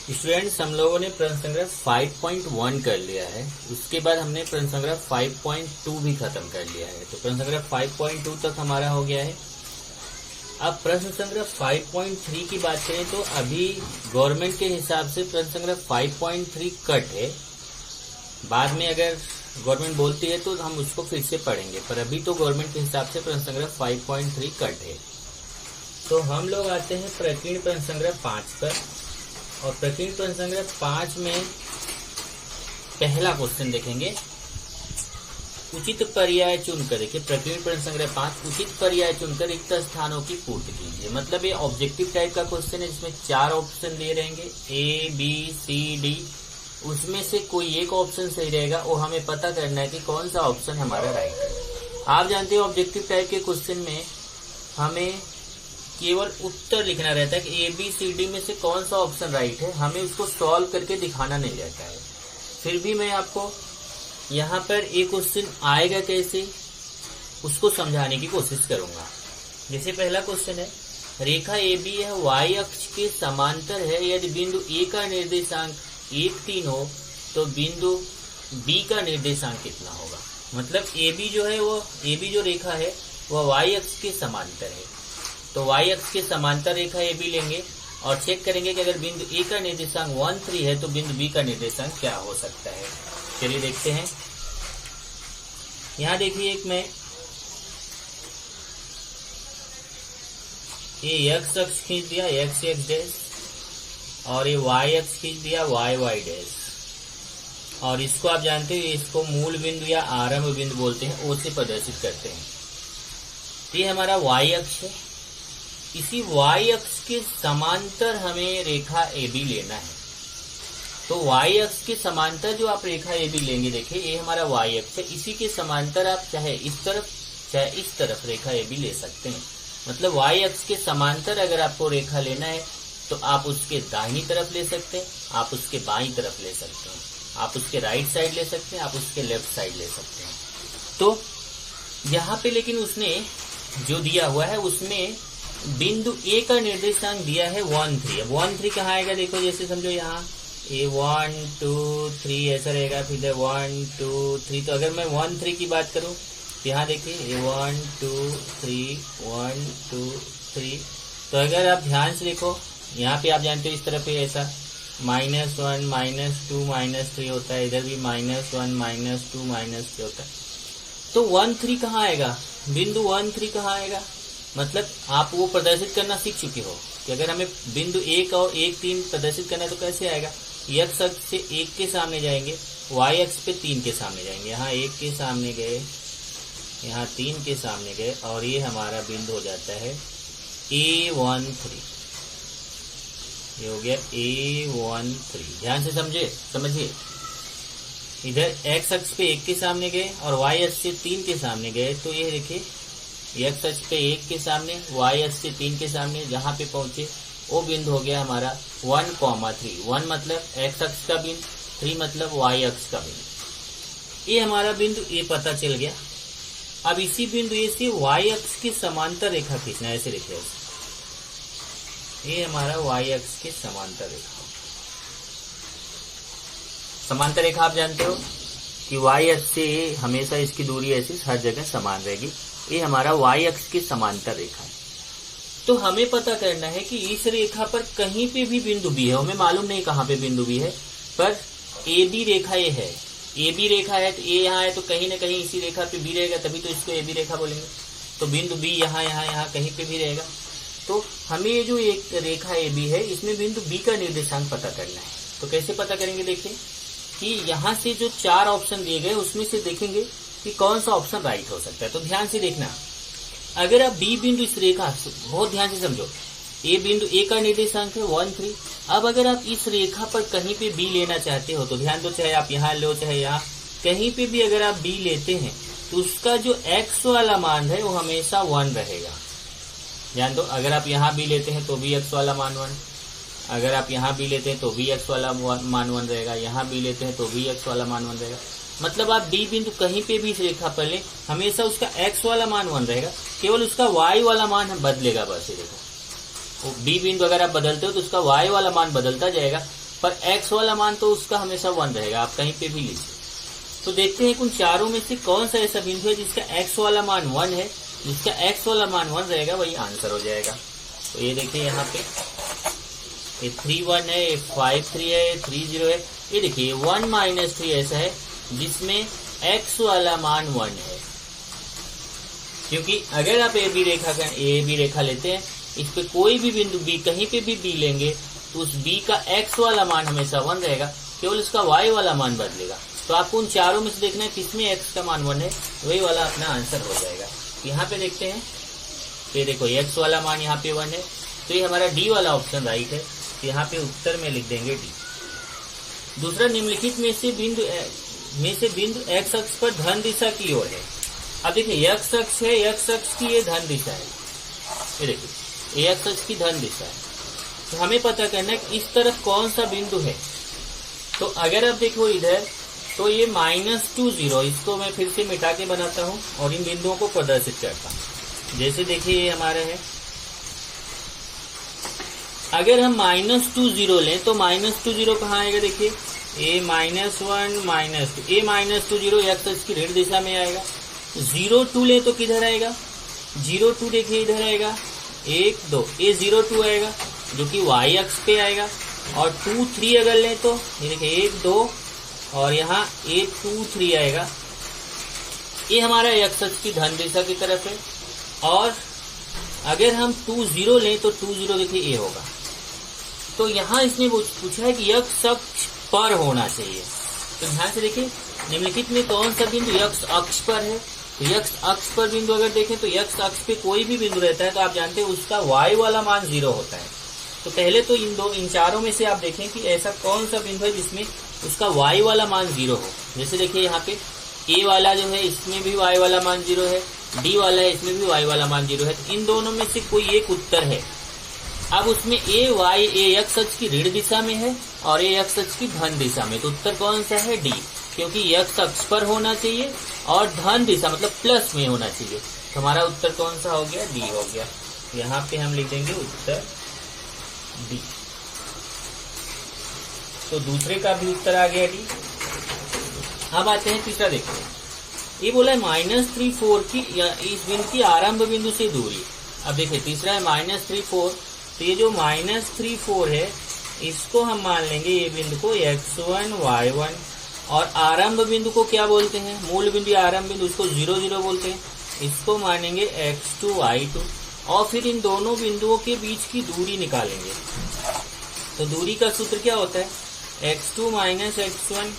Students, हम लोगों ने प्रश्न संग्रह 5.1 कर लिया है। उसके बाद हमने प्रश्न संग्रह 5.2 भी खत्म कर लिया है। तो प्रश्न संग्रह 5.2 तक हमारा हो गया है। अब प्रश्न संग्रह 5.3 की बात करें तो अभी गवर्नमेंट के हिसाब से प्रश्न संग्रह 5.3 कट है। बाद में अगर गवर्नमेंट बोलती है तो हम उसको फिर से पढ़ेंगे, पर अभी तो गवर्नमेंट के हिसाब से प्रश्न संग्रह 5.3 कट है। तो हम लोग आते हैं प्रकीर्ण प्रश्न संग्रह 5 पर। और प्रकीर्ण प्रश्न संग्रह 5 में पहला क्वेश्चन देखेंगे, उचित पर्याय चुनकर। देखिए, प्रकीर्ण प्रश्न संग्रह 5, उचित पर्याय चुनकर रिक्त स्थानों की पूर्ति कीजिए। मतलब ये ऑब्जेक्टिव टाइप का क्वेश्चन है जिसमें 4 ऑप्शन दिए रहेंगे, ए बी सी डी। उसमें से कोई एक ऑप्शन सही रहेगा, वो हमें पता करना है कि कौन सा ऑप्शन हमारा राइट है। आप जानते हो ऑब्जेक्टिव टाइप के क्वेश्चन में हमें केवल उत्तर लिखना रहता है कि ए बी सी डी में से कौन सा ऑप्शन राइट है, हमें उसको सॉल्व करके दिखाना नहीं रहता है। फिर भी मैं आपको यहाँ पर एक क्वेश्चन आएगा कैसे, उसको समझाने की कोशिश करूंगा। जैसे पहला क्वेश्चन है, रेखा ए बी है वाई अक्ष के समांतर है, यदि बिंदु ए का निर्देशांक 1 3 हो तो बिंदु बी का निर्देशांक कितना होगा। मतलब ए बी जो है वो ए बी जो रेखा है वह वाई अक्ष के समांतर है। तो वाई अक्ष के समांतर रेखा ए बी लेंगे और चेक करेंगे कि अगर बिंदु ए का निर्देशांक 1 3 है तो बिंदु बी का निर्देशांक क्या हो सकता है। चलिए देखते हैं। यहाँ देखिए, एक में ये एक्स अक्ष खींच दिया, एक्स एक्स डैश, और ये वाई अक्ष खींच दिया, वाई वाई डैश। और इसको आप जानते हो, इसको मूल बिंदु या आरंभ बिंदु बोलते हैं, ओ से प्रदर्शित करते हैं। ये हमारा वाई अक्ष है। इसी वाई अक्ष के समांतर हमें रेखा ए बी लेना है। तो वाई अक्ष के समांतर जो आप रेखा ए बी लेंगे, देखिए ये हमारा वाई अक्ष है, इसी के समांतर आप चाहे इस तरफ चाहे इस तरफ रेखा ए बी ले सकते हैं। मतलब वाई अक्ष के समांतर अगर आपको रेखा लेना है तो आप उसके दाहिनी तरफ ले सकते हैं, आप उसके बाईं तरफ ले सकते हैं, आप उसके राइट साइड ले सकते हैं, आप उसके लेफ्ट साइड ले सकते हैं। तो यहाँ पे लेकिन उसने जो दिया हुआ है उसमें बिंदु ए का निर्देशांक दिया है 1 3। अब 1 3 कहाँ आएगा, देखो जैसे समझो यहाँ ए 1 2 3 ऐसा रहेगा, फिर 1 2 3। तो अगर मैं 1 3 की बात करूँ तो यहाँ देखिए ए 1 2 3 1 2 3। तो अगर आप ध्यान से देखो, यहाँ पे आप जानते हो इस तरफ है ऐसा -1 -2 -3 होता है, इधर भी -1 -2 -3 होता है। तो 1 3 कहाँ आएगा, बिंदु 1 3 कहाँ आएगा। मतलब आप वो प्रदर्शित करना सीख चुके हो कि अगर हमें बिंदु 1 और 1 3 प्रदर्शित करना है तो कैसे आएगा। एक्स अक्ष से 1 के सामने जाएंगे, वाई अक्ष पे 3 के सामने जाएंगे। यहाँ 1 के सामने गए, यहाँ 3 के सामने गए, और ये हमारा बिंदु हो जाता है A1 3। ये हो गया A1 3। ध्यान से समझिए। इधर एक्स अक्ष पे 1 के सामने गए और वाई अक्ष से 3 के सामने गए। तो ये देखिए, एक्स अक्ष पे 1 के सामने, वाई अक्ष से 3 के सामने, जहां पे पहुंचे वो बिंदु हो गया हमारा 1 3। 1 मतलब एक्स अक्ष का बिंदु, 3 मतलब वाई अक्ष का बिंदु। ये हमारा बिंदु ए पता चल गया। अब इसी बिंदु ए से वाई अक्ष के समांतर रेखा खींचना है। ऐसे देखिए, ये हमारा वाई अक्ष के समांतर रेखा। समांतर रेखा आप जानते हो कि वाई अक्ष से हमेशा इसकी दूरी ऐसी हर जगह समान रहेगी। ये हमारा वाई अक्ष की समांतर रेखा है। तो हमें पता करना है कि इस रेखा पर कहीं पे भी बिंदु बी है। हमें मालूम नहीं कहाँ पे बिंदु बी है, पर ए बी रेखा ये है। ए बी रेखा है तो ए यहाँ है, तो कहीं ना कहीं इसी रेखा पे बी रहेगा, तभी तो इसको ए बी रेखा बोलेंगे। तो बिंदु बी यहाँ यहाँ यहाँ कहीं पे भी रहेगा। तो हमें ये जो एक रेखा ए बी है, इसमें बिंदु बी का निर्देशांक पता करना है। तो कैसे पता करेंगे, देखिए कि यहाँ से जो 4 ऑप्शन दिए गए उसमें से देखेंगे कि कौन सा ऑप्शन राइट हो सकता है। तो ध्यान से देखना, अगर आप बी बिंदु इस रेखा, बहुत ध्यान से समझो, ए बिंदु ए का निर्देशांक है 1 3। अब अगर आप इस रेखा पर कहीं पे बी लेना चाहते हो तो ध्यान दो, चाहे आप यहाँ लो चाहे यहाँ, कहीं पे भी अगर आप बी लेते हैं तो उसका जो एक्स वाला मान है वो हमेशा 1 रहेगा। ध्यान दो, अगर आप यहाँ बी लेते हैं तो भी एक्स वाला मान 1, अगर आप यहाँ बी लेते हैं तो भी एक्स वाला मान 1 रहेगा, यहाँ बी लेते हैं तो भी एक्स वाला मान 1 रहेगा। मतलब आप बी बिंदु कहीं पे भी इस रेखा पर लें, हमेशा उसका एक्स वाला मान 1 रहेगा, केवल उसका वाई वाला मान बदलेगा। बस ये देखो, बी बिंदु अगर आप बदलते हो तो उसका वाई वाला मान बदलता जाएगा, पर x वाला मान तो उसका हमेशा 1 रहेगा, आप कहीं पे भी लीजिए। तो देखते हैं उन चारों में से कौन सा ऐसा बिंदु है जिसका x वाला मान 1 है, जिसका x वाला मान 1 रहेगा वही आंसर हो जाएगा। तो ये देखिए यहाँ पे ये 3 1 है, ये 5 3 है, ये 3 0 है। ये देखिए 1 - 3 ऐसा है जिसमें x वाला मान 1 है, क्योंकि अगर आप ए बी रेखा लेते हैं, इस पे कोई भी बिंदु b कहीं पे भी b लेंगे तो उस b का x वाला मान हमेशा 1 रहेगा, केवल उसका y वाला मान बदलेगा। तो आपको उन चारों में से देखना है किसमें x का मान 1 है, वही वाला अपना आंसर हो जाएगा। यहाँ पे देखते हैं, ये देखो x वाला मान यहाँ पे 1 है, तो ये हमारा डी वाला ऑप्शन राइट है। तो यहाँ पे उत्तर में लिख देंगे डी। दूसरा, निम्नलिखित में से बिंदु x अक्ष पर धन दिशा की ओर है। अब देखिए x अक्ष है, x अक्ष की ये धन दिशा है, ये देखिए x अक्ष की धन दिशा है। तो हमें पता करना है कि इस तरफ कौन सा बिंदु है। तो अगर आप देखो इधर, तो ये -2 0, इसको मैं फिर से मिटा के बनाता हूँ और इन बिंदुओं को प्रदर्शित करता हूँ। जैसे देखिए ये हमारा है, अगर हम -2 0 लें तो -2 0 कहाँ आएगा, देखिए a -1 -2, a -2 0 x अक्ष की ऋण दिशा में आएगा। 0 2 ले तो किधर आएगा, 0 2 देखिए इधर आएगा, 1 2, a 0 2 आएगा जो कि y अक्ष पे आएगा। और 2 3 अगर लें तो ये देखिए 1 2 और यहाँ a 2 3 आएगा, ये हमारा x अक्ष की धन दिशा की तरफ है। और अगर हम 2 0 लें तो 2 0 देखिए a होगा। तो यहाँ इसने पूछा है कि x अक्ष पर होना चाहिए। तो ध्यान से देखिए, निम्नलिखित में कौन सा बिंदु x अक्ष पर है। तो x अक्ष पर बिंदु अगर देखें तो x अक्ष पे कोई भी बिंदु रहता है तो आप जानते हैं उसका y वाला मान 0 होता है। तो पहले तो इन चारों में से आप देखें कि ऐसा कौन सा बिंदु है जिसमें उसका y वाला मान 0 हो। जैसे देखिए यहाँ पे a वाला जो है इसमें भी y वाला मान 0 है, d वाला है इसमें भी y वाला मान 0 है। तो इन दोनों में से कोई एक उत्तर है। अब उसमें a x अक्ष की ऋण दिशा में है और a x अक्ष की धन दिशा में। तो उत्तर कौन सा है, डी, क्योंकि x अक्ष पर होना चाहिए और धन दिशा मतलब प्लस में होना चाहिए। तो हमारा उत्तर कौन सा हो गया, डी हो गया। यहाँ पे हम लिख देंगे उत्तर डी। तो दूसरे का भी उत्तर आ गया डी। अब आते हैं तीसरा, देखो ये बोला है -3 4 की इस बिंदु की आरंभ बिंदु से दूरी। अब देखिए तीसरा है -3 4, तो ये जो -3 4 है इसको हम मान लेंगे ये बिंदु को x1 y1, और आरंभ बिंदु को क्या बोलते हैं, मूल बिंदु या आरंभ बिंदु, उसको 0 0 बोलते हैं। इसको मानेंगे x2 y2 और फिर इन दोनों बिंदुओं के बीच की दूरी निकालेंगे। तो दूरी का सूत्र क्या होता है, x2 - x1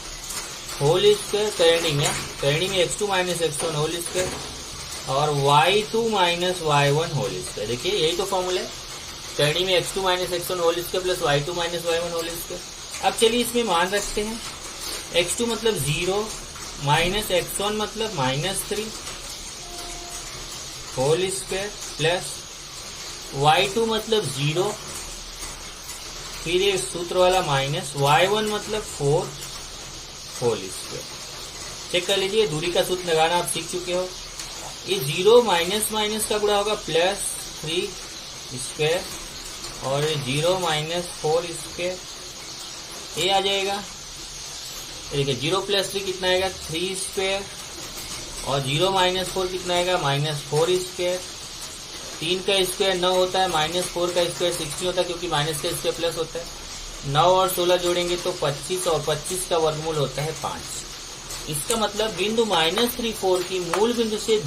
होल स्क्वायर, करंडी में x2 - x1 होल स्क्वायर और y2 - y1 होल स्क्वायर। देखिए यही तो फॉर्मूला है, करंडी में x2 - x1 whole square plus y2 - y1 whole square. अब चलिए इसमें मान रखते हैं, x2 मतलब 0 माइनस x1 मतलब -3 होल स्क्वायर प्लस y2 मतलब 0, फिर ये सूत्र वाला माइनस y1 मतलब 4 होल स्क्वायर। चेक कर लीजिए, दूरी का सूत्र लगाना आप सीख चुके हो। ये 0 माइनस माइनस का गुणा होगा +3 स्क्वायर और 0 - 4 स्क्वायर, ये आ जाएगा। देखिए 0 + 3 कितना आएगा, 3 स्क्वायर और 0 - 4 कितना आएगा, -4 स्क्वायर। 3 का स्क्वायर 9 होता है, -4 का स्क्वायर 16 होता है क्योंकि माइनस का स्क्वायर प्लस होता है। 9 और 16 जोड़ेंगे तो 25 और 25 का वर्गमूल होता है 5। इसका मतलब बिंदु -3 4 की मूल बिंदु से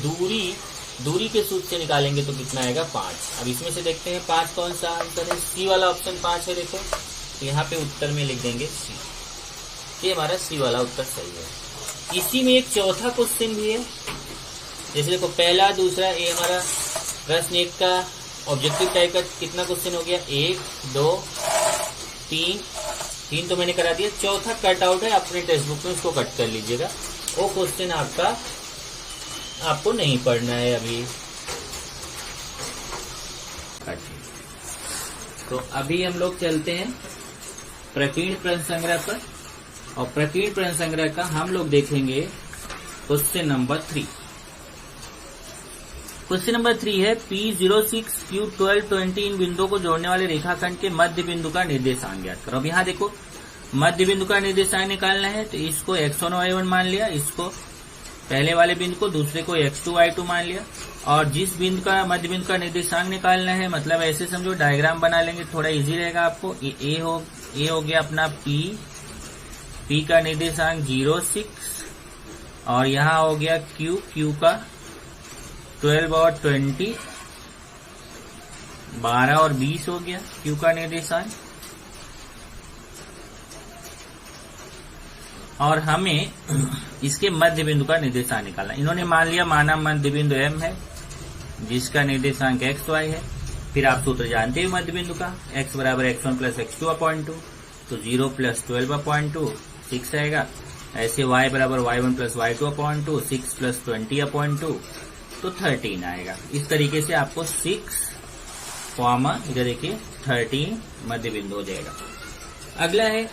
दूरी के सूत्र से निकालेंगे तो कितना आएगा, 5। अब इसमें से देखते हैं 5 कौन सा आंसर है, सी वाला ऑप्शन 5 है। देखो तो यहाँ पे उत्तर में लिख देंगे सी, ये हमारा सी वाला उत्तर सही है। इसी में एक चौथा क्वेश्चन भी है, जैसे देखो पहला दूसरा, ये हमारा प्रश्न 1 का ऑब्जेक्टिव टाइप का कितना क्वेश्चन हो गया, 1 2 3 तो मैंने करा दिया। चौथा कट आउट है, अपने टेक्स्ट बुक में उसको कट कर लीजिएगा, वो क्वेश्चन आपको नहीं पढ़ना है अभी। तो अभी हम लोग चलते हैं प्रकीर्ण प्रश्न संग्रह पर, और प्रकीर्ण प्रश्न संग्रह का हम लोग देखेंगे क्वेश्चन नंबर 3। क्वेश्चन नंबर 3 है P06 Q12 20 इन बिंदुओं को जोड़ने वाले रेखाखंड के मध्य बिंदु का निर्देशांक ज्ञात करो। अब यहाँ देखो मध्य बिंदु का निर्देशांक निकालना है तो इसको x1 y1 मान लिया, इसको पहले वाले बिंदु को, दूसरे को x2 y2 मान लिया। और जिस बिंदु का मध्य बिंदु का निर्देशांक निकालना है, मतलब ऐसे समझो डायग्राम बना लेंगे, थोड़ा इजी रहेगा आपको। ए हो गया अपना P का निर्देशांक 0 6, और यहाँ हो गया Q का 12 और 20, 12 और 20 हो गया Q का निर्देशांक। और हमें इसके मध्य बिंदु का निर्देशांक निकालना। इन्होंने मान लिया माना मध्य बिंदु M है जिसका निर्देशांक XY है। फिर आप सूत्र जानते हैं मध्य बिंदु का, x बराबर x1 प्लस x2/2, तो 0 प्लस 12/2 6 आएगा। ऐसे y बराबर y1 प्लस y2/2, 6 प्लस 20/2 तो 13 आएगा। इस तरीके से आपको 6, इधर देखिए 13 मध्य बिंदु हो जाएगा। अगला है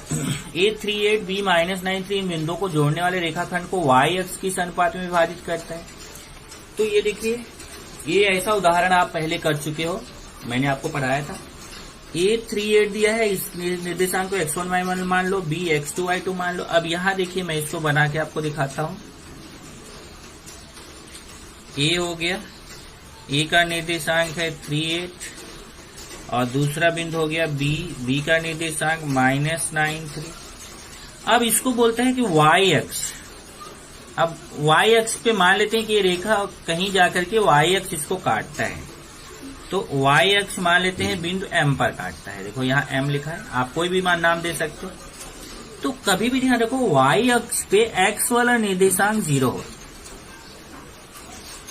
A38 B-93 इन बिंदुओं को जोड़ने वाले रेखाखंड को y अक्ष की अनुपात में विभाजित करता है। तो ये देखिए, ये ऐसा उदाहरण आप पहले कर चुके हो, मैंने आपको पढ़ाया था। A38 दिया है, इस निर्देशांक को x1 y1 मान लो, B x2 y2 मान लो। अब यहाँ देखिए, मैं इसको बना के आपको दिखाता हूँ। A हो गया, A का निर्देशांक है 38, और दूसरा बिंदु हो गया B का निर्देशांक -93। अब इसको बोलते हैं कि y अक्ष। अब y अक्ष पे मान लेते हैं कि ये रेखा कहीं जाकर के y अक्ष इसको काटता है, तो y अक्ष मान लेते हैं बिंदु M पर काटता है। देखो यहाँ M लिखा है, आप कोई भी नाम दे सकते हो। तो कभी भी ध्यान रखो, y अक्ष पे x वाला निर्देशांक 0 हो।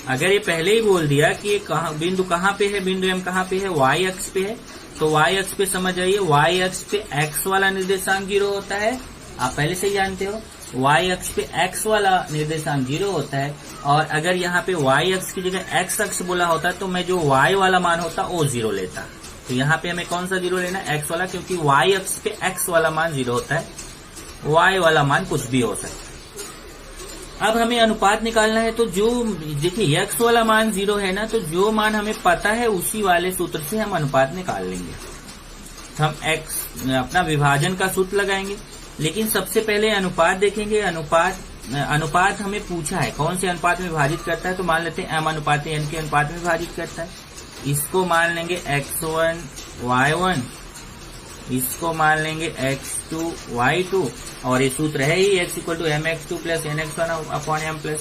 अगर ये पहले ही बोल दिया कि ये बिंदु कहाँ पे है, बिंदु M कहाँ पे है, y अक्ष पे है, तो y अक्ष पे समझ आइए, y अक्ष पे x वाला निर्देशांक 0 होता है। आप पहले से ही जानते हो, y अक्ष पे x वाला निर्देशांक 0 होता है। और अगर यहाँ पे y अक्ष की जगह x अक्ष बोला होता तो मैं जो y वाला मान होता वो 0 लेता। तो यहाँ पे हमें कौन सा 0 लेना है, x वाला, क्योंकि y अक्ष पे x वाला मान 0 होता है, y वाला मान कुछ भी हो सकता है। अब हमें अनुपात निकालना है, तो जो देखिए x वाला मान 0 है ना, तो जो मान हमें पता है उसी वाले सूत्र से हम अनुपात निकाल लेंगे। हम x अपना विभाजन का सूत्र लगाएंगे, लेकिन सबसे पहले अनुपात देखेंगे। अनुपात हमें पूछा है कौन से अनुपात में विभाजित करता है, तो मान लेते हैं m अनुपात n के अनुपात में विभाजित करता है। इसको मान लेंगे x1 y1, इसको मान लेंगे x2 y2, और ये सूत्र है ही x equal to mx2 plus nx1/m+n।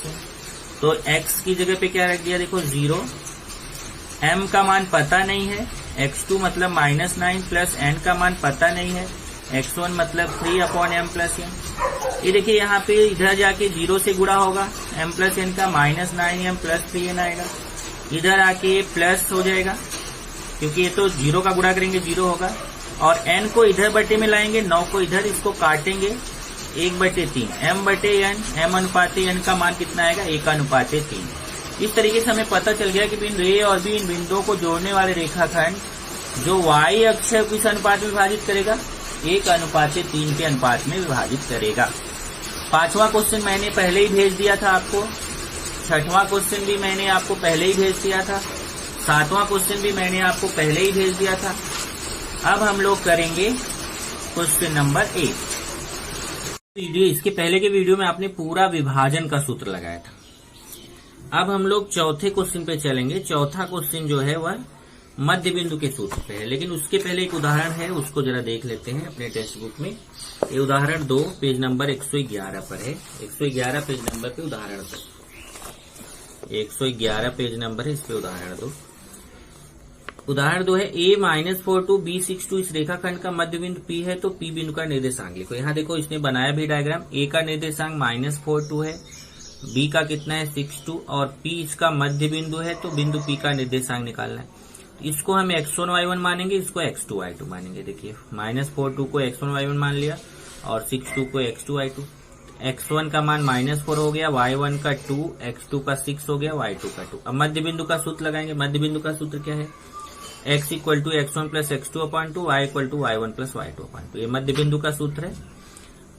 तो x की जगह पे क्या रख दिया, देखो 0, m का मान पता नहीं है, x2 मतलब -9 प्लस n का मान पता नहीं है, x1 मतलब 3/m+n। ये देखिए यहाँ पे इधर जाके 0 से गुणा होगा, m+n का -9m प्लस 3n आएगा। इधर आके ये प्लस हो जाएगा, क्योंकि ये तो 0 का गुणा करेंगे 0 होगा, और n को इधर बटे में लाएंगे, 9 को इधर, इसको काटेंगे 1/3, m/n, m अनुपात n का मान कितना आएगा, 1/3। इस तरीके से हमें पता चल गया कि बिंदु A और B इन बिंदुओं को जोड़ने वाले रेखाखंड जो y अक्ष है किस अनुपात में विभाजित करेगा, 1/3 के अनुपात में विभाजित करेगा। 5वां क्वेश्चन मैंने पहले ही भेज दिया था आपको, 6वां क्वेश्चन भी मैंने आपको पहले ही भेज दिया था, 7वां क्वेश्चन भी मैंने आपको पहले ही भेज दिया था। अब हम लोग करेंगे क्वेश्चन नंबर 8। इसके पहले के वीडियो में आपने पूरा विभाजन का सूत्र लगाया था। अब हम लोग चौथे क्वेश्चन पे चलेंगे। चौथा क्वेश्चन जो है वह मध्य बिंदु के सूत्र पे है, लेकिन उसके पहले एक उदाहरण है, उसको जरा देख लेते हैं अपने टेक्स्ट बुक में। ये उदाहरण 2 पेज नंबर 111 पर है, 111 पेज नंबर पे उदाहरण 2, 111 पेज नंबर है, इस पे उदाहरण 2। उदाहरण 2 है A-42 B62 इस रेखाखंड का मध्य बिंदु P है, तो P बिंदु का निर्देशांक लिखो। यहाँ देखो इसने बनाया भी डायग्राम, A का निर्देशांक -42 है, B का कितना है 62, और P इसका मध्य बिंदु है, तो बिंदु P का निर्देशांक निकालना है। इसको हम x1 y1 मानेंगे, इसको x2 y2 मानेंगे। देखिए -42 को x1 y1 मान लिया और 62 को x2 y2। x1 का मान -4 हो गया, y1 का 2, x2 का 6 हो गया, y2 का 2। अब मध्य बिंदु का सूत्र लगाएंगे। मध्य बिंदु का सूत्र क्या है, x equal to x1 plus x2/2, y equal to y1 plus y2/2। ये मध्य बिंदु का सूत्र है।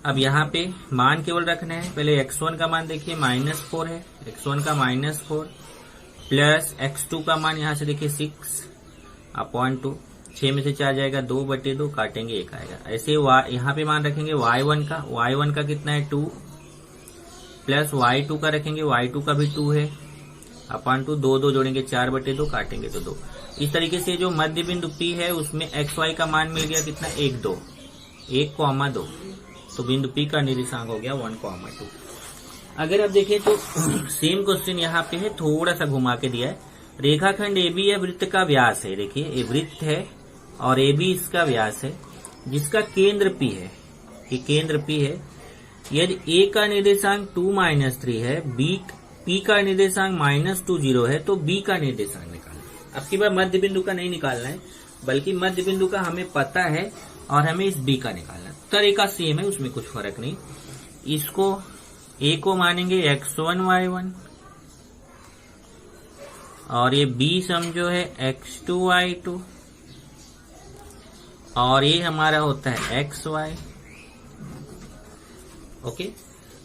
अब यहाँ पे मान केवल रखना है। पहले x1 का मान देखिए -4 है, x1 का -4 प्लस x2 का मान यहाँ से देखिए 6/2, 6 में से 4 जाएगा 2/2, काटेंगे 1 आएगा। ऐसे यहाँ पे मान रखेंगे y1 का, y1 का कितना है 2 प्लस y2 का रखेंगे, y2 का भी 2 है अपन 2, 2 जोड़ेंगे 4/2, काटेंगे तो 2। इस तरीके से जो मध्य बिंदु P है उसमें xy का मान मिल गया कितना 1, 2, 1,2, तो बिंदु P का निर्देशांक हो गया 1,2। अगर आप देखें तो सेम क्वेश्चन यहाँ पे है, थोड़ा सा घुमा के दिया है। रेखाखंड AB या वृत्त का व्यास है, देखिए ये वृत्त है और AB इसका व्यास है, जिसका केंद्र P है, ये केंद्र P है। यदि A का निर्देशांक 2 - 3 है, P का निर्देशांक -2 0 है, तो B का निर्देशांक निकालना। अब की बार मध्य बिंदु का नहीं निकालना है, बल्कि मध्य बिंदु का हमें पता है और हमें इस B का निकालना। तरीका सेम है, उसमें कुछ फर्क नहीं। इसको A को मानेंगे x1 y1 और ये B समझो है x2 y2 और ये हमारा होता है xy। ओके,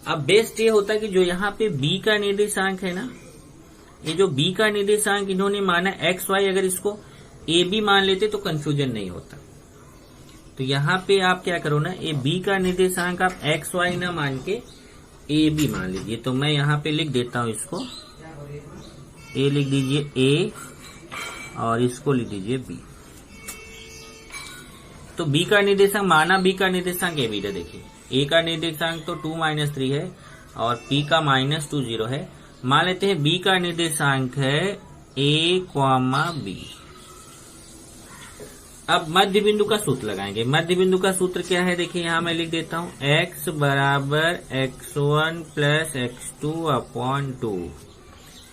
अब बेस्ट ये होता है कि जो यहाँ पे B का निर्देशांक है ना, ये जो B का निर्देशांक इन्होंने माना xy, अगर इसको AB मान लेते तो कंफ्यूजन नहीं होता। तो यहाँ पे आप क्या करो ना, ये B का निर्देशांक आप xy ना मान के AB मान लीजिए। तो मैं यहाँ पे लिख देता हूँ, इसको A लिख दीजिए A और इसको लिख दीजिए B। तो B का निर्देशांक माना, B का निर्देशांक AB है। देखिए A का निर्देशांक तो 2 - 3 है और P का -2 0 है। मान लेते हैं B का निर्देशांक है A, B। अब मध्य बिंदु का सूत्र लगाएंगे। मध्य बिंदु का सूत्र क्या है, देखिए यहाँ मैं लिख देता हूँ x बराबर x1 प्लस x2/2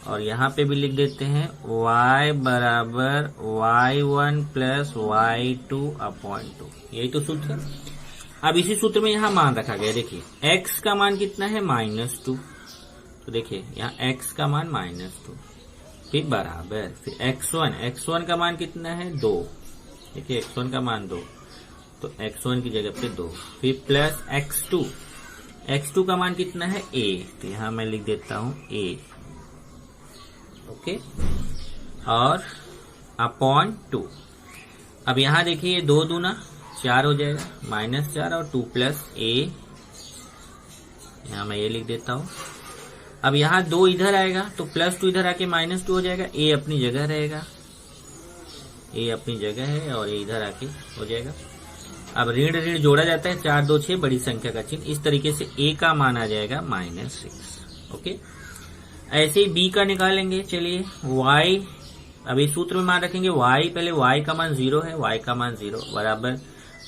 और यहाँ पे भी लिख देते हैं y बराबर y1 प्लस y2/2। यही तो सूत्र है। अब इसी सूत्र में यहाँ मान रखा गया। देखिए x का मान कितना है -2, तो देखिए यहाँ x का मान -2, फिर बराबर, फिर x1 का मान कितना है 2, देखिए x1 का मान 2, तो x1 की जगह पे 2, फिर प्लस x2 का मान कितना है a, तो यहाँ मैं लिख देता हूँ a। ओके, और /2। अब यहाँ देखिए ये 2 दूना 4 हो जाएगा, -4 और 2 प्लस a, यहाँ मैं ये लिख देता हूँ। अब यहाँ 2 इधर आएगा तो +2 इधर आके -2 हो जाएगा, a अपनी जगह रहेगा, ये अपनी जगह है और ये इधर आके हो जाएगा। अब ऋण ऋण जोड़ा जाता है, 4 2 6 बड़ी संख्या का चिन्ह। इस तरीके से A का मान आ जाएगा -6। ओके, ऐसे ही B का निकालेंगे। चलिए Y, अब इस सूत्र में मान रखेंगे Y, पहले Y का मान 0 है, Y का मान 0 बराबर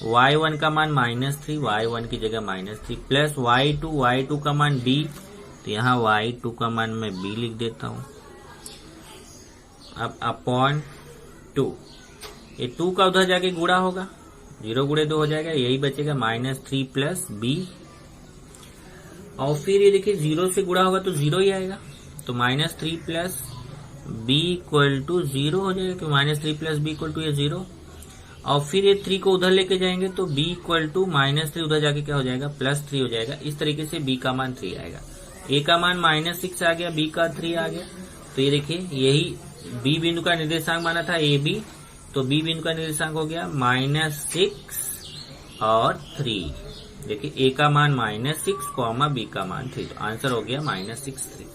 y1 का मान -3, y1 की जगह -3 प्लस y2 का मान b, तो यहाँ y2 का मान मैं b लिख देता हूँ। अब अपॉन 2, ये 2 का उधर जाके गुणा होगा, 0 गुणे 2 हो जाएगा, यही बचेगा -3 प्लस b। और फिर ये देखिए 0 से गुणा होगा तो 0 ही आएगा, तो -3 प्लस b इक्वल टू 0 हो जाएगा, क्योंकि -3 प्लस b इक्वल टू ये 0। और फिर ये 3 को उधर लेके जाएंगे तो b इक्वल टू -3 उधर जाके क्या हो जाएगा, +3 हो जाएगा। इस तरीके से b का मान 3 आएगा। a का मान -6 आ गया, b का 3 आ गया। तो ये देखिए यही b बिंदु का निर्देशांक माना था a b, तो b बिंदु का निर्देशांक हो गया -6 और 3। देखिए a का मान -6, b का मान 3, तो आंसर हो गया -6 3।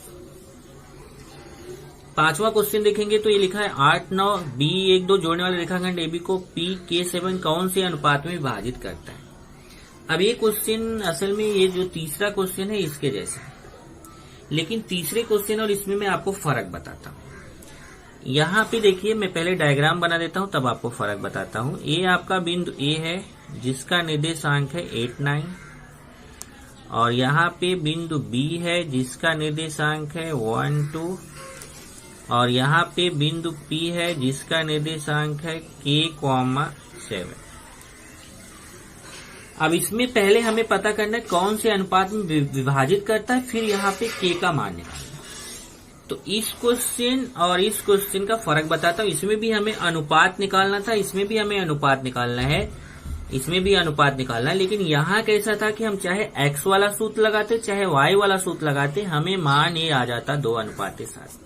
पांचवा क्वेश्चन देखेंगे तो ये लिखा है 8 9 b 1 2 जोड़ने वाले रेखाखंड AB को p k7 कौन से अनुपात में विभाजित करता है। अब ये क्वेश्चन असल में ये जो तीसरा क्वेश्चन है इसके जैसा है, लेकिन तीसरे क्वेश्चन और इसमें मैं आपको फर्क बताता हूँ। यहाँ पे देखिए मैं पहले डायग्राम बना देता हूँ तब आपको फर्क बताता हूँ। ये आपका बिंदु A है जिसका निर्देशांक है 8 9, और यहाँ पे बिंदु B है जिसका निर्देशांक है 1 2, और यहाँ पे बिंदु P है जिसका निर्देशांक है k, 7। अब इसमें पहले हमें पता करना है कौन से अनुपात में विभाजित करता है, फिर यहाँ पे k का मान निकालना। तो इस क्वेश्चन और इस क्वेश्चन का फर्क बताता हूँ। इसमें भी हमें अनुपात निकालना था, इसमें भी हमें अनुपात निकालना है, इसमें भी अनुपात निकालना है। लेकिन यहाँ कैसा था कि हम चाहे x वाला सूत्र लगाते चाहे y वाला सूत्र लगाते, हमें मान ये आ जाता 2 अनुपात के साथ।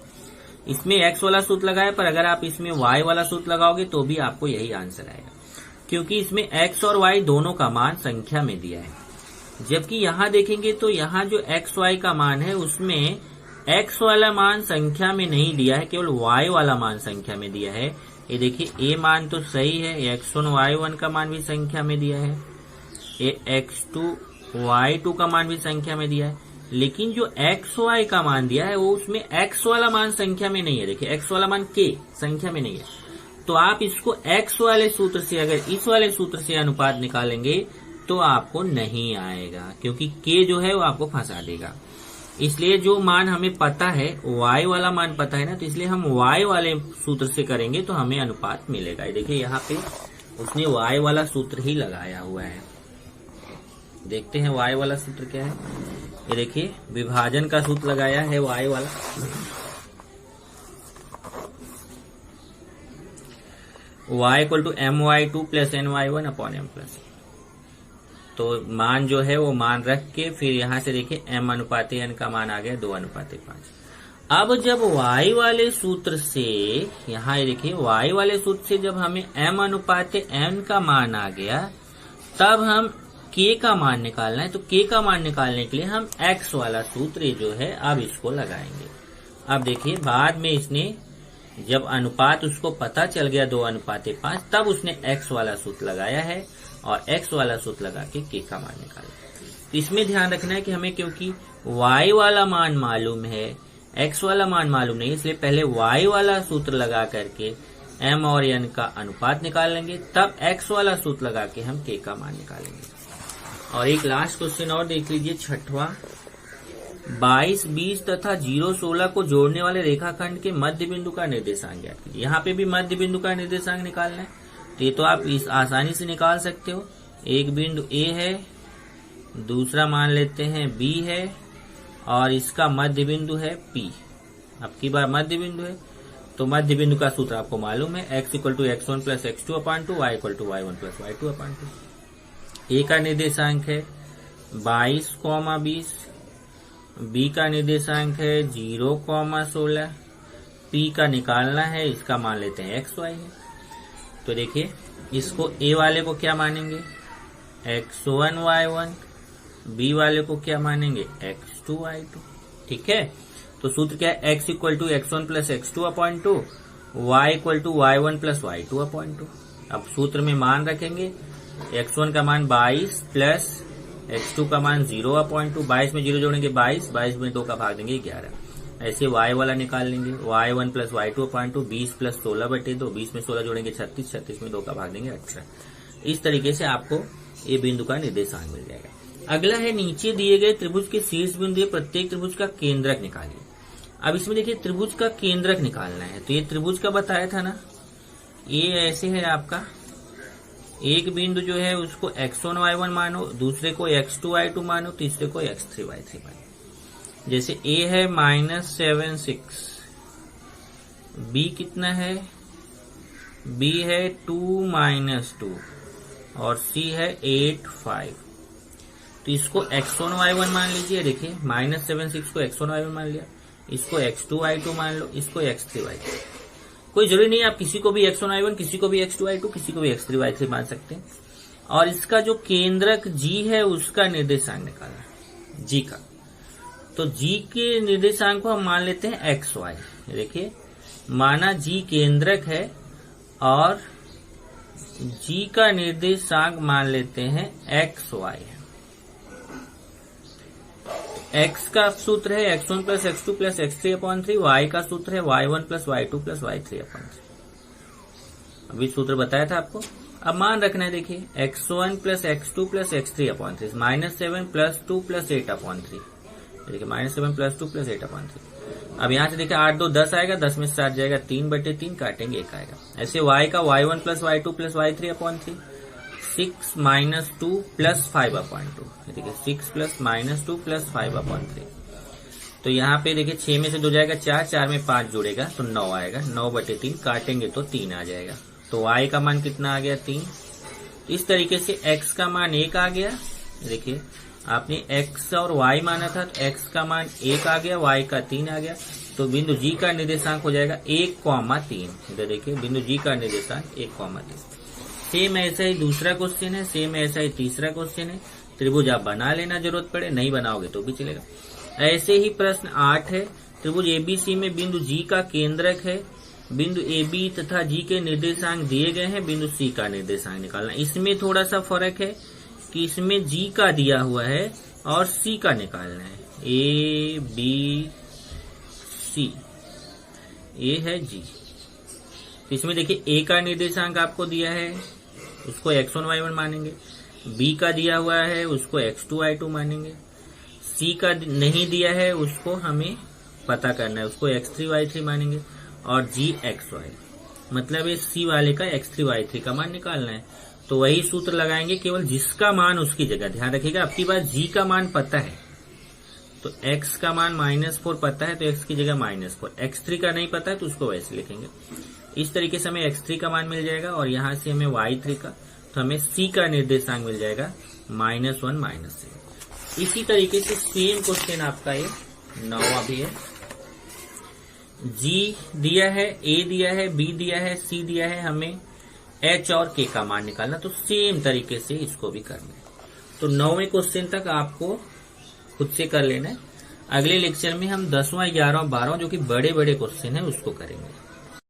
इसमें x वाला सूत्र लगाया, पर अगर आप इसमें y वाला सूत्र लगाओगे तो भी आपको यही आंसर आएगा, क्योंकि इसमें x और y दोनों का मान संख्या में दिया है। जबकि यहाँ देखेंगे तो यहाँ जो x y का मान है उसमें x वाला मान संख्या में नहीं दिया है, केवल y वाला मान संख्या में दिया है। ये देखिए a मान तो सही है, x1 y1 का मान भी संख्या में दिया है, x2 y2 का मान भी संख्या में दिया है, लेकिन जो xy का मान दिया है वो उसमें x वाला मान संख्या में नहीं है। देखिए x वाला मान k संख्या में नहीं है, तो आप इसको x वाले सूत्र से अगर इस वाले सूत्र से अनुपात निकालेंगे तो आपको नहीं आएगा, क्योंकि k जो है वो आपको फंसा देगा। इसलिए जो मान हमें पता है y वाला मान पता है ना, तो इसलिए हम y वाले सूत्र से करेंगे तो हमें अनुपात मिलेगा। देखिए यहाँ पे उसने y वाला सूत्र ही लगाया हुआ है। देखते हैं y वाला सूत्र क्या है। ये देखिए विभाजन का सूत्र लगाया है y वाला। y equal to my2 plus ny1 upon m plus. तो मान जो है वो मान रख के फिर यहाँ से देखिए m अनुपात n का मान आ गया 2:5। अब जब y वाले सूत्र से, यहाँ देखिए y वाले सूत्र से जब हमें m अनुपात n का मान आ गया, तब हम k का मान निकालना है। तो k का मान निकालने के लिए हम x वाला सूत्र जो है अब इसको लगाएंगे। अब देखिए बाद में इसने जब अनुपात उसको पता चल गया 2:5, तब उसने x वाला सूत्र लगाया है और x वाला सूत्र लगा के k का मान निकाला। तो इसमें ध्यान रखना है कि हमें क्योंकि y वाला मान मालूम है, x वाला मान मालूम नहीं, इसलिए पहले y वाला सूत्र लगा करके m और n का अनुपात निकाल लेंगे, तब x वाला सूत्र लगा के हम k का मान निकालेंगे। और एक लास्ट क्वेश्चन और देख लीजिए, 6वां। 22, 20 तथा 0, 16 को जोड़ने वाले रेखाखंड के मध्य बिंदु का निर्देशांक ज्ञात कीजिए। यहाँ पे भी मध्य बिंदु का निर्देशांक निकालना है, तो ये तो आप इस आसानी से निकाल सकते हो। एक बिंदु A है, दूसरा मान लेते हैं B है, और इसका मध्य बिंदु है P। अब की बार मध्य बिंदु है, तो मध्य बिंदु का सूत्र आपको मालूम है, x equal to x1 plus x2 upon 2, y equal to y1 plus y2 upon 2। A का निर्देशांक है 22, 20, B का निर्देशांक है 0, 16, P का निकालना है, इसका मान लेते हैं xy है। तो देखिए इसको A वाले को क्या मानेंगे, x1 y1, B वाले को क्या मानेंगे, x2 y2। ठीक है, तो सूत्र क्या है, x equal to x1 plus x2 upon 2, y equal to y1 plus y2 upon 2। अब सूत्र में मान रखेंगे, x1 का मान 22 प्लस x2 का मान 0 अपॉन 2। 22 में 0 जोड़ेंगे 22, 22 में 2 का भाग देंगे 11। ऐसे y वाला निकाल लेंगे, y1 plus y2 upon 2, 20 plus 16/2, 20 में 16 जोड़ेंगे 36, 36 में 2 का भाग देंगे 18। इस तरीके से आपको ये बिंदु का निर्देशांक मिल जाएगा। अगला है नीचे दिए गए त्रिभुज के शीर्ष बिंदु प्रत्येक त्रिभुज का केंद्रक निकालिए। अब इसमें देखिए त्रिभुज का केंद्रक निकालना है, तो ये त्रिभुज का बताया था ना, ये ऐसे है आपका, एक बिंदु जो है उसको x1 y1 मानो, दूसरे को x2 y2 मानो, तीसरे को x3 y3 मानो। जैसे A है -7 6, B कितना है, B है 2 -2 और C है 8 5। तो इसको x1 y1 मान लीजिए। देखिए -7 6 को x1 y1 मान लिया, इसको x2 y2 मान लो, इसको x3 y3। कोई जरूरी नहीं, आप किसी को भी x1 y1, किसी को भी x2 y2, किसी को भी x3 y3 मान सकते हैं। और इसका जो केंद्रक G है उसका निर्देशांक निकालना, G का। तो G के निर्देशांक को हम मान लेते हैं xy। देखिए माना G केंद्रक है और G का निर्देशांक मान लेते हैं xy। x का सूत्र है x1 plus x2 plus x3 upon 3, y का सूत्र है y1 plus y2 plus y3 upon 3। अभी सूत्र बताया था आपको। अब मान रखना है, देखिए x1 plus x2 plus x3 upon 3, -7 plus 2 plus 8 upon 3। देखिए -7 प्लस 2 प्लस 8 अपॉन 3। अब यहाँ से देखिए 8 2 10 आएगा, 10 में 7 जाएगा, 3/3 काटेंगे 1 आएगा। ऐसे y का y1 plus y2 plus y3 upon 3, 6 minus 2 plus 5 upon 2। देखिए 6 प्लस -2 प्लस 5 अपॉन 3। तो यहाँ पे देखिए 6 में से 2 जाएगा 4, 4 में 5 जुड़ेगा तो 9 आएगा, 9/3 काटेंगे तो 3 आ जाएगा। तो y का मान कितना आ गया, 3। इस तरीके से x का मान 1 आ गया। देखिए आपने x और y माना था, तो x का मान 1 आ गया, y का 3 आ गया, तो बिंदु G का निर्देशांक हो जाएगा 1,3। इधर देखिए बिंदु G का निर्देशांक 1,3। सेम ऐसा ही दूसरा क्वेश्चन है, सेम ऐसा ही तीसरा क्वेश्चन है। त्रिभुज आप बना लेना, जरूरत पड़े, नहीं बनाओगे तो भी चलेगा। ऐसे ही प्रश्न 8 है। त्रिभुज एबीसी में बिंदु G का केंद्रक है, बिंदु AB तथा G के निर्देशांक दिए गए हैं, बिंदु C का निर्देशांक निकालना। इसमें थोड़ा सा फर्क है कि इसमें G का दिया हुआ है और C का निकालना है। ABC, ये है G। तो इसमें देखिए A का निर्देशांक आपको दिया है, उसको x1 y1 मानेंगे। B का दिया हुआ है, उसको x2 y2 मानेंगे। C का नहीं दिया है, उसको हमें पता करना है, उसको x3 y3 मानेंगे। और G xy, मतलब ये C वाले का x3 y3 का मान निकालना है। तो वही सूत्र लगाएंगे, केवल जिसका मान उसकी जगह। ध्यान रखिएगा, आपकी बात G का मान पता है तो x का मान -4 पता है, तो x की जगह -4। x3 का नहीं पता है तो उसको वैसे लिखेंगे। इस तरीके से हमें x3 का मान मिल जाएगा और यहाँ से हमें y3 का, तो हमें C का निर्देशांक मिल जाएगा -1 -6। इसी तरीके से सेम क्वेश्चन आपका ये 9वां भी है। G दिया है, A दिया है, B दिया है, C दिया है, हमें H और K का मान निकालना। तो सेम तरीके से इसको भी करना है। तो 9वें क्वेश्चन तक आपको खुद से कर लेना है। अगले लेक्चर में हम 10वां, 11वां, 12वां जो कि बड़े बड़े क्वेश्चन है उसको करेंगे।